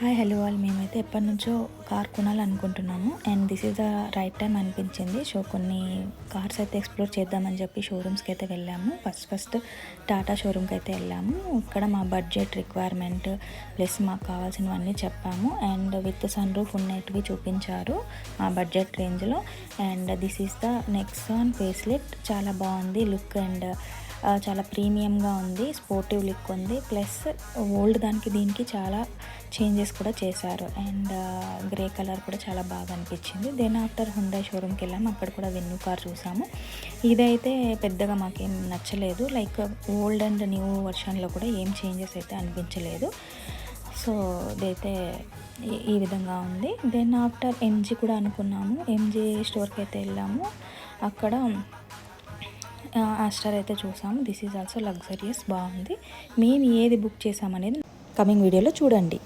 Hi hello all మేమైతే ఎప్పటినుంచో car కొనాలనుకుంటున్నాము and this is the right time అనిపించింది. సో కొన్ని కార్స్ అయితే ఎక్స్ప్లోర్ చేద్దామని చెప్పి షోరూమ్స్కి అయితే వెళ్ళాము. ఫస్ట్ టాటా షోరూమ్కి అయితే వెళ్ళాము. ఇక్కడ మా బడ్జెట్ రిక్వైర్మెంట్ ప్లస్ మాకు కావాల్సినవన్నీ చెప్పాము అండ్ విత్ సన్ రూఫ్ ఉన్నట్టువి చూపించారు మా బడ్జెట్ రేంజ్లో. And this is the Nexon face lift. చాలా బాగుంది లుక్ అండ్ చాలా ప్రీమియంగా ఉంది, స్పోర్టివ్ లుక్ ఉంది. ప్లస్ ఓల్డ్ దానికి దీనికి చాలా చేంజెస్ కూడా చేశారు అండ్ గ్రే కలర్ కూడా చాలా బాగా అనిపించింది. దెన్ ఆఫ్టర్ హుండై షోరూమ్కి వెళ్ళాము, అక్కడ కూడా వెన్యూ కార్ చూసాము. ఇదైతే పెద్దగా మాకేం నచ్చలేదు, లైక్ ఓల్డ్ అండ్ న్యూ వర్షన్లో కూడా ఏం చేంజెస్ అయితే అనిపించలేదు. సో ఇదైతే ఈ విధంగా ఉంది. దెన్ ఆఫ్టర్ ఎంజీ కూడా అనుకున్నాము, ఎంజీ స్టోర్కి అయితే వెళ్ళాము. అక్కడ ఆస్టర్ అయితే చూసాము. దిస్ ఈజ్ ఆల్సో లగ్జరియస్, బాగుంది. మేము ఏది బుక్ చేసామనేది కమింగ్ వీడియోలో చూడండి.